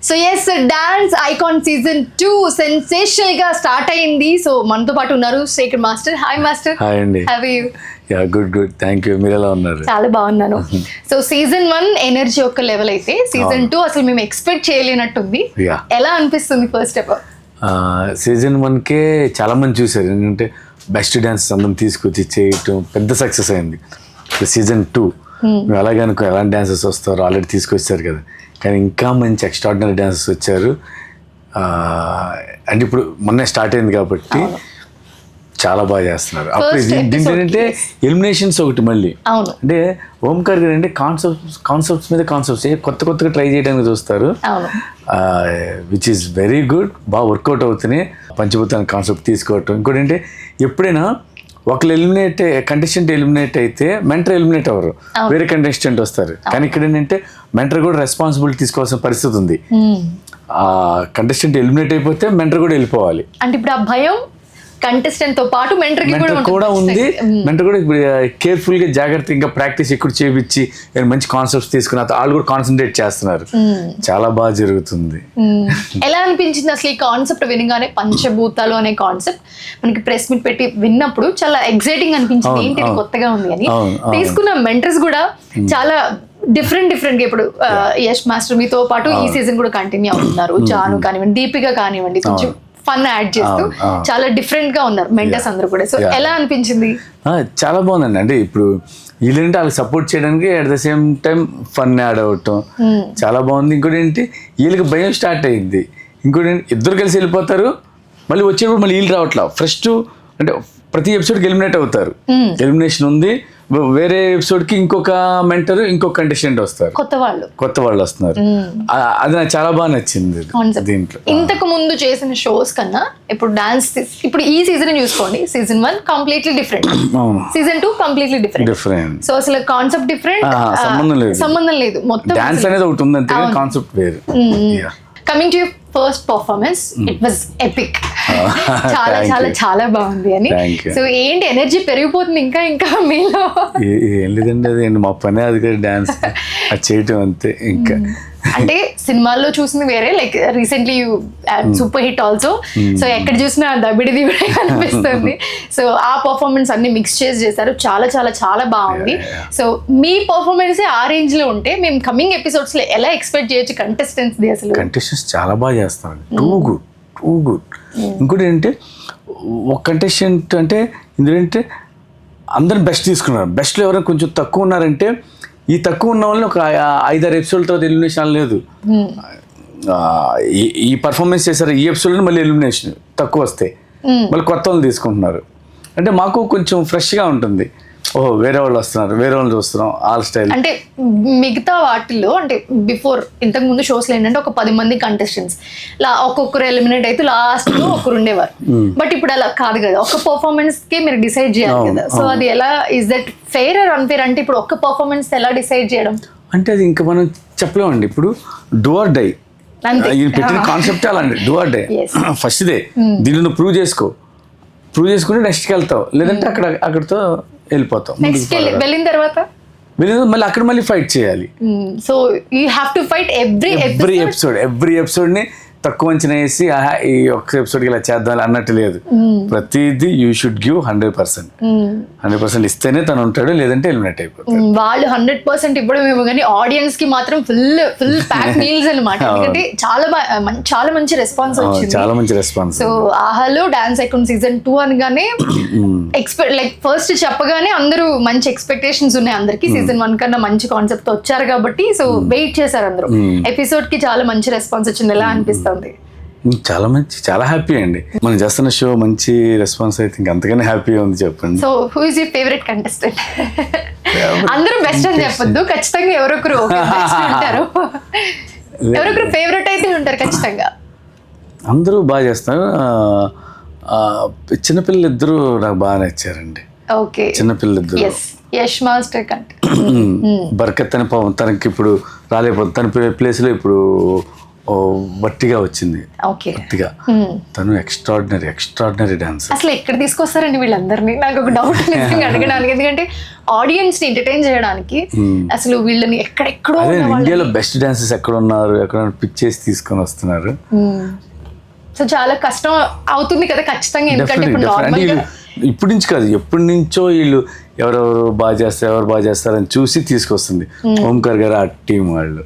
So yes, dance icon season 2 sensational గా start అయింది. So మనతో పాటు ఉన్నారు Shekhar master. Hi master. Hi అండి. How are you? Yeah good thank you. మీరు ఎలా ఉన్నారు? చాలా బాగున్నాను. సో సీజన్ 1 ఎనర్జీ ఒక లెవెల్ అయితే సీజన్ 2 అసలు మేము ఎక్స్పెక్ట్ చేయలేనట్టుంది. ఎలా అనిపిస్తుంది ఫస్ట్ ఆఫ్ ఆల్? సీజన్ 1కే చాలా మంది చూసారు, ఎందుకంటే బెస్ట్ డాన్స్ అందరం తీసుకొచ్చి చేయటం పెద్ద సక్సెస్ అయింది. సీజన్ 2 మేము అలాగే అనుకో ఎలాంటి డాన్సెస్ వస్తారో ఆల్రెడీ తీసుకొచ్చారు కదా, కానీ ఇంకా మంచి ఎక్స్ట్రాడినరీ డాన్సెస్ వచ్చారు. అంటే ఇప్పుడు మొన్నే స్టార్ట్ అయింది కాబట్టి చాలా బాగా చేస్తున్నారు. అప్పుడు ఏంటంటే ఎలిమినేషన్స్ ఒకటి మళ్ళీ అంటే ఓంకార్ గారు అంటే కాన్సెప్ట్స్ మీద కాన్సెప్ట్స్ కొత్తగా ట్రై చేయడానికి చూస్తారు, విచ్ ఈస్ వెరీ గుడ్. బాగా వర్కౌట్ అవుతున్నాయి. పంచభూతాన్ని కాన్సెప్ట్ తీసుకోవటం. ఇంకోటి అంటే ఎప్పుడైనా ఒకళ్ళు కంటెస్టెంట్ ఎలిమినేట్ అయితే మెంటర్ ఎలిమినేట్ అవ్వరు, వేరే కంటెస్టెంట్ వస్తారు. కానీ ఇక్కడ ఏంటంటే మెంటర్ కూడా రెస్పాన్సిబిలిటీ తీసుకోవాల్సిన పరిస్థితి ఉంది. ఆ కంటెస్టెంట్ ఎలిమినేట్ అయిపోతే మెంటర్ కూడా వెళ్ళిపోవాలి. అంటే ఇప్పుడు ఆ భయం కంటెస్టెంట్ తో పాటు మెంటర్ కూడా ఉంది. మెంటర్ కూడా కేర్ఫుల్ గా జాగ్రత్తగా ఇంకా ప్రాక్టీస్ ఎక్కువ చేయించి మంచి కాన్సెప్ట్స్ తీసుకున్న వాళ్ళు కూడా కాన్సన్ట్రేట్ చేస్తున్నారు. చాలా బాగా జరుగుతుంది. ఎలా అనిపించింది అసలు ఈ కాన్సెప్ట్ వినగానే? పంచభూతాలు అనే కాన్సెప్ట్ మనకి ప్రెస్ మీట్ పెట్టి విన్నప్పుడు చాలా ఎక్సైటింగ్ అనిపించింది. ఏంటి కొత్తగా ఉంది అని. తీసుకున్న మెంటర్స్ కూడా చాలా డిఫరెంట్ గా ఇప్పుడు యష్ మాస్టర్ మీతో పాటు ఈ సీజన్ కూడా కంటిన్యూ అవుతున్నారు. జాను కానివ్వండి, దీపిక కానివ్వండి, కొంచెం ఫన్ యాడ్ చేస్తూ చాలా డిఫరెంట్ గా ఉన్నారు మెంటర్స్ అందరూ కూడా. సో ఎలా అనిపించింది? చాలా బాగుందండి. అంటే ఇప్పుడు వీళ్ళంటే వాళ్ళకి సపోర్ట్ చేయడానికి at the same time fun add అవటం చాలా బాగుంది. ఇంకోటి ఏంటి, వీళ్ళకి భయం స్టార్ట్ అయ్యింది. ఇంకోటి ఏంటి, ఇద్దరు కలిసి వెళ్ళిపోతారు, మళ్ళీ వచ్చేటప్పుడు మళ్ళీ వీళ్ళు రావట్లా. ఫస్ట్ అంటే ప్రతి ఎపిసోడ్కి ఎలిమినేట్ అవుతారు. ఎలిమినేషన్ ఉంది. వేరే ఎపిసోడ్ కి ఇంకొక మెంటర్ ఇంకొక కంటెస్టెంట్ వస్తారు, కొత్త వాళ్ళు వస్తున్నారు. అది నాకు చాలా బాగా నచ్చింది దీంట్లో. ఇంతకు ముందు చేసిన షోస్ కన్నా ఇప్పుడు డాన్స్, ఇప్పుడు ఈ సీజన్ చూసుకోండి, season 1 completely different, season 2 completely different. So అసలు కాన్సెప్ట్ డిఫరెంట్, సంబంధం లేదు. మొత్తం డాన్స్ అనేది ఒకటి ఉంది అంతే, కాన్సెప్ట్ వేరు. Coming to your first performance, it was epic. చాలా చాలా చాలా బాగుంది అని. సో ఏంటి ఎనర్జీ పెరిగిపోతుంది ఇంకా ఇంకా మీలో? ఏం లేదండి, అది మా పనే అది, డాన్స్ అది చేయటం అంతే. ఇంకా అంటే సినిమాల్లో చూసింది వేరే, like recently super hit also. So ఎక్కడ చూసినా దబిడి దిబిడి అనిపిస్తుంది. సో ఆ పర్ఫార్మెన్స్ అన్ని మిక్స్ చేశారు. చాలా చాలా చాలా బాగుంది. సో మీ పర్ఫార్మెన్స్ ఆ రేంజ్ లో ఉంటే మేము కమింగ్ ఎపిసోడ్స్ లో ఎలా ఎక్స్పెక్ట్ చేయొచ్చు కంటెస్టెంట్స్? అసలు కంటెస్టెంట్స్ చాలా బాగా చేస్తారు, టూ గుడ్. ఇంకోటి ఏంటంటే ఒక కంటెస్టెంట్ అంటే ఇందులో ఏంటంటే అందరిని బెస్ట్ తీసుకున్నారు. బెస్ట్లో ఎవరైనా కొంచెం తక్కువ ఉన్నారంటే, ఈ తక్కువ ఉన్న వాళ్ళని ఒక 5-6 ఎపిసోడ్ తర్వాత ఎలిమినేషన్ లేదు. ఈ పర్ఫార్మెన్స్ చేశారు, ఈ ఎపిసోడ్లో మళ్ళీ ఎలిమినేషన్ తక్కువ వస్తే మళ్ళీ కొత్త వాళ్ళు తీసుకుంటున్నారు. అంటే మాకు కొంచెం ఫ్రెష్గా ఉంటుంది. ఓహో వేరే వాళ్ళు వస్తున్నారు, వేరే వాళ్ళు చూస్తున్నాం, ఆల్ స్టైల్. అంటే మిగతా వాటిల్లో అంటే బిఫోర్ ఇంతకు ముందు షోస్లో ఏంటంటే ఒక 10 మంది కంటెస్టెంట్స్ ఒక్కొక్కరు ఎలిమినేట్ అయితే లాస్ట్ లో ఒకరు ఉండేవారు. బట్ ఇప్పుడు అలా కాదు కదా, ఒక పర్ఫార్మెన్స్ కి మీరు డిసైడ్ చేయాలి కదా. సో అది ఎలా, is that fair or unfair? అంటే ఇప్పుడు ఒక్క పర్ఫార్మెన్స్ ఎలా డిసైడ్ చేయడం అంటే అది ఇంకా మనం చెప్పలేమండి. ఇప్పుడు డూ ఆర్ డై పెట్టిన కాన్సెప్ట్ అలా అండి, డూ ఆర్ డై. ఫస్ట్ దే దీనిలో ప్రూవ్ చేసుకుంటే నెక్స్ట్కి వెళ్తావు, లేదంటే అక్కడితో వెళ్ళిపోతాం. వెళ్ళిన తర్వాత మళ్ళీ అక్కడ మళ్ళీ ఫైట్ చేయాలి. So you have to fight every episode ని తక్కువ అంచనా వేసి ఈ ఒక్క ఎపిసోడ్కి ఇలా చేద్దాం అన్నట్టు లేదు. ప్రతిదీ యూ షుడ్ గివ్ 100% ఇస్తేనే తను ఉంటాడు, లేదంటే ఎలిమినేట్ అయిపోతాడు. వాళ్ళు 100% ఇవ్వడం ఏమో కానీ ఆడియన్స్ కి మాత్రం ఫుల్ ప్యాక్ మీల్స్ అన్నమాట. ఎందుకంటే చాలా మంచి రెస్పాన్స్ వచ్చింది, చాలా మంచి రెస్పాన్స్. సో ఆహాలో డాన్స్ ఐకాన్ సీజన్ 2 అనగానే లైక్ ఫస్ట్ చెప్పగానే అందరూ మంచి ఎక్స్పెక్టేషన్స్ ఉన్నాయి అందరికి. సీజన్ 1 కన్నా మంచి కాన్సెప్ట్ వచ్చారు కాబట్టి సో వెయిట్ చేశారు అందరూ. ఎపిసోడ్ కి చాలా మంచి రెస్పాన్స్ వచ్చింది. ఎలా అనిపిస్తుంది? చాలా హ్యాపీ అండి. మనం చేస్తున్న షో మంచి రెస్పాన్స్ అయితే ఇంకా అంతకన్నా హ్యాపీగా ఉంది. చెప్పండి. So who is your favourite contestant? అందరూ బెస్ట్ అని చెప్పొద్దు, ఖచ్చితంగా ఎవరొకరు ఉంటారు, ఎవరొకరు ఫేవరెట్ అయితే ఉంటారు ఖచ్చితంగా. అందరూ బాగా చేస్తారు. చిన్నపిల్లలు ఇద్దరు నాకు బాగా నచ్చారండి. ఓకే, చిన్నపిల్లలు ఇద్దరు. యష్ మాస్టర్ కంటే బర్కత్ అని తనకి ఇప్పుడు రాలేకపోతుంది, తన ప్లేస్లో ఇప్పుడు వట్టిగా వచ్చింది. ఓకే. వట్టిగా తను ఎక్స్ట్రాడినరీ డాన్సర్. అసలు ఎక్కడ తీసుకొస్తారండి వీళ్ళందరినీ? నాకు ఒక డౌట్ నిజంగా అడగడానికి. ఎందుకంటే ఆడియన్స్ ని ఎంటర్టైన్ చేయడానికి అసలు వీళ్ళని ఎక్కడెక్కడో ఇండియాలో బెస్ట్ డాన్సర్స్ ఎక్కడ ఉన్నారు, ఎక్కడ పిక్ చేసి తీసుకొని వస్తున్నారు. సో చాలా కష్టం అవుతుంది కదా ఖచ్చితంగా. ఎందుకంటే ఇప్పుడు నార్మల్ గా ఇప్పటి నుంచి కాదు, ఎప్పటి నుంచో వీళ్ళు ఎవరెవరు బాగా చేస్తారని చూసి తీసుకొస్తుంది ఓంకార్ గారు ఆ టీం వాళ్ళు.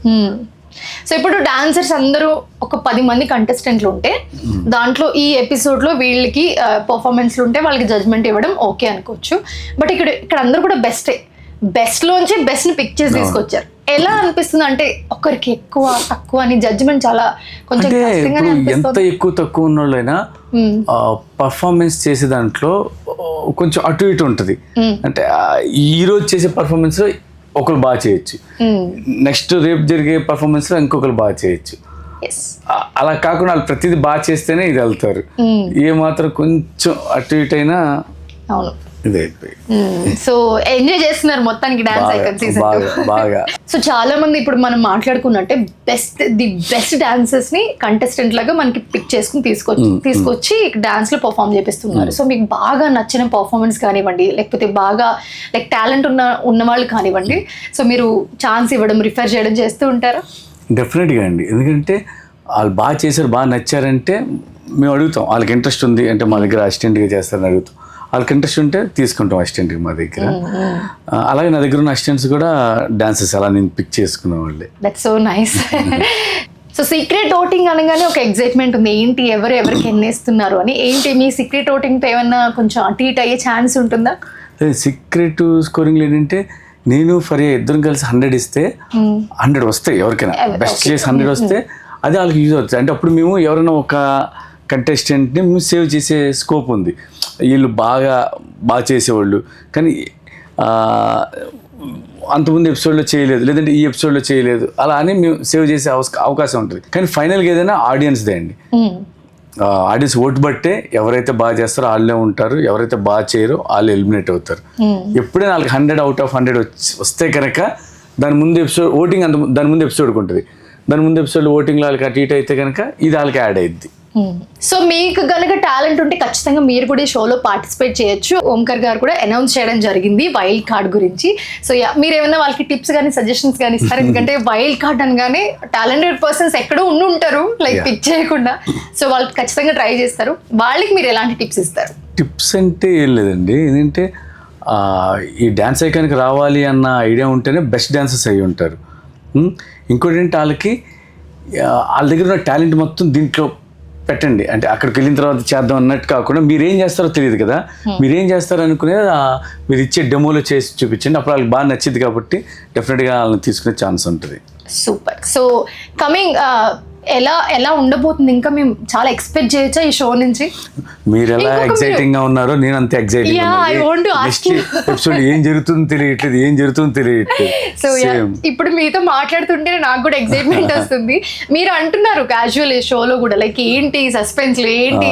సో ఇప్పుడు డాన్సర్స్ అందరూ ఒక 10 మంది కంటెస్టెంట్లు ఉంటే దాంట్లో ఈ ఎపిసోడ్ లో వీళ్ళకి పర్ఫార్మెన్స్లు ఉంటే వాళ్ళకి జడ్జ్మెంట్ ఇవ్వడం ఓకే అనుకోవచ్చు. బట్ ఇక్కడ అందరూ కూడా బెస్ట్ లోంచి బెస్ట్ ని పిక్ చేసి తీసుకొచ్చారు. ఎలా అనిపిస్తుంది అంటే ఒకరికి ఎక్కువ తక్కువ అని జడ్జ్మెంట్ చాలా కొంచెం కష్టంగానే అనిపిస్తుంది. ఎంత ఎక్కువ తక్కువ ఉన్న వాళ్ళైనా పర్ఫార్మెన్స్ చేసే దాంట్లో కొంచెం అటు ఇటు ఉంటుంది. అంటే ఈ రోజు చేసే పర్ఫార్మెన్స్ లో ఒకరు బాగా చేయొచ్చు, నెక్స్ట్ రేపు జరిగే పర్ఫార్మెన్స్ లో ఇంకొకరు బాగా చేయొచ్చు. అలా కాకుండా వాళ్ళు ప్రతిదీ బాగా చేస్తేనే ఇది వెళ్తారు. ఏ మాత్రం కొంచెం అటు ఇటు అయినా ఇది అయిపోయి. సో ఎంజాయ్ చేస్తున్నారు మొత్తానికి డాన్స్ ఐకాన్ సీజన్ 2 బాగా. సో చాలా మంది ఇప్పుడు మనం మాట్లాడుకున్నట్టే ది బెస్ట్ డాన్సర్స్ ని కంటెస్టెంట్ లాగా మనకి పిక్ చేసుకుని తీసుకొచ్చి డాన్స్ లో పర్ఫామ్ చేపిస్తున్నారు. సో మీకు బాగా నచ్చిన పర్ఫార్మెన్స్ కానివ్వండి, లేకపోతే బాగా లైక్ టాలెంట్ ఉన్న వాళ్ళు కానివ్వండి, సో మీరు ఛాన్స్ ఇవ్వడం రిఫర్ చేయడం చేస్తూ ఉంటారా? డెఫినెట్గా అండి. ఎందుకంటే వాళ్ళు బాగా చేశారు, బాగా నచ్చారంటే మేము అడుగుతాం. వాళ్ళకి ఇంట్రెస్ట్ ఉంది అంటే మా దగ్గర అసిస్టెంట్గా చేస్తారని అడుగుతాం. వాళ్ళకి ఇంట్రెస్ట్ ఉంటే తీసుకుంటాం అసిస్టెంట్కి మా దగ్గర. అలాగే నా దగ్గర ఉన్న అసిస్టెంట్స్ కూడా డాన్సెస్ అలా నేను పిక్ చేసుకునే వాళ్ళే. That's so nice. So secret voting అనగానే ఒక ఎగ్జైట్మెంట్ ఉంది, ఏంటి ఎవరికి ఎన్నేస్తున్నారు అని. ఏంటి మీ సీక్రెట్ ఓటింగ్తో ఏమన్నా కొంచెం అటు ఇటు అయ్యే ఛాన్స్ ఉంటుందా? సీక్రెట్ స్కోరింగ్ ఏంటంటే నేను ఫరియా ఇద్దరం కలిసి 100 ఇస్తే 100 వస్తాయి ఎవరికైనా. బెస్ట్ చేసి 100 వస్తే అది వాళ్ళకి యూజ్ అవుతుంది. అంటే అప్పుడు మేము ఎవరైనా ఒక కంటెస్టెంట్ని మేము సేవ్ చేసే స్కోప్ ఉంది. వీళ్ళు బాగా చేసేవాళ్ళు కానీ అంతకుముందు ఎపిసోడ్లో చేయలేదు, లేదంటే ఈ ఎపిసోడ్లో చేయలేదు, అలా అని మేము సేవ్ చేసే అవకాశం ఉంటుంది. కానీ ఫైనల్గా ఏదైనా ఆడియన్స్దే అండి. ఆడియన్స్ ఓటు బట్టే ఎవరైతే బాగా చేస్తారో వాళ్ళే ఉంటారు, ఎవరైతే బాగా చేయరో వాళ్ళు ఎలిమినేట్ అవుతారు. ఎప్పుడైనా వాళ్ళకి 100 out of 100 వస్తే కనుక దాని ముందు ఎపిసోడ్ ఓటింగ్ దాని ముందు ఎపిసోడ్కి ఉంటుంది. దాని ముందు ఎపిసోడ్ ఓటింగ్లో వాళ్ళకి అటు ఇటు అయితే కనుక ఇది వాళ్ళకి యాడ్ అయ్యిద్ది. సో మీకు కనుక టాలెంట్ ఉంటే ఖచ్చితంగా మీరు కూడా ఈ షోలో పార్టిసిపేట్ చేయొచ్చు. ఓంకార్ గారు కూడా అనౌన్స్ చేయడం జరిగింది వైల్డ్ కార్డ్ గురించి. సో మీరు ఏమైనా వాళ్ళకి టిప్స్ కానీ సజెషన్స్ కానీ ఇస్తారు? ఎందుకంటే వైల్డ్ కార్డ్ అనగానే టాలెంటెడ్ పర్సన్స్ ఎక్కడో ఉంటారు లైక్ పిక్ చేయకుండా. సో వాళ్ళు ఖచ్చితంగా ట్రై చేస్తారు. వాళ్ళకి మీరు ఎలాంటి టిప్స్ ఇస్తారు? టిప్స్ అంటే ఏం లేదండి. ఏంటంటే ఈ డ్యాన్స్ ఐకాన్కి రావాలి అన్న ఐడియా ఉంటేనే బెస్ట్ డాన్సర్స్ అయ్యి ఉంటారు. ఇంకోటి ఏంటి, వాళ్ళ దగ్గర ఉన్న టాలెంట్ మొత్తం దీంట్లో పెట్టండి. అంటే అక్కడికి వెళ్ళిన తర్వాత చేద్దాం అన్నట్టు కాకుండా మీరేం చేస్తారో తెలియదు కదా, మీరేం చేస్తారో అనుకునేది మీరు ఇచ్చే డెమోలో చేసి చూపించండి. అప్పుడు వాళ్ళకి బాగా నచ్చింది కాబట్టి డెఫినెట్గా వాళ్ళని తీసుకునే ఛాన్స్ ఉంటుంది. సూపర్. సో కమింగ్ ఎలా ఉండబోతుంది? ఇంకా మేము చాలా ఎక్స్పెక్ట్ చేయొచ్చా ఈ షో నుంచి? మీరు ఎలా ఎక్సైటింగ్ గా ఉన్నారో నేను అంతే ఎక్సైటింగ్. ఎపిసోడ్ ఏం జరుగుతుందో తెలియట్లేదు. సో ఇప్పుడు మీతో మాట్లాడుతుంటే నాకు కూడా ఎక్సైట్మెంట్ వస్తుంది. మీరు అంటున్నారు క్యాజువల్ ఈ షోలో కూడా లైక్ ఏంటి సస్పెన్స్, ఏంటి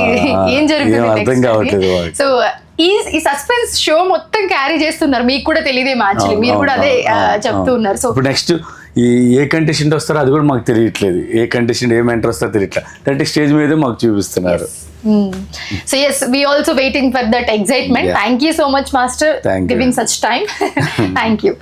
ఏం జరుగుతుంది. సో ఈ సస్పెన్స్ షో మొత్తం క్యారీ చేస్తున్నారు, మీకు కూడా తెలియదే మ్యాచ్, మీరు కూడా అదే చెప్తూ ఉన్నారు. సో నెక్స్ట్ ఏ కంటెస్టెంట్ వస్తారో అది కూడా మాకు తెలియట్లేదు. ఏ కంటెస్టెంట్ ఏం ఎంటర్ వస్తారో తెలియట్లేదు. అంటే స్టేజ్ మీద మాకు చూపిస్తున్నారు. So yes, we also waiting for that excitement. Thank you so much, Master, giving such time. Thank you.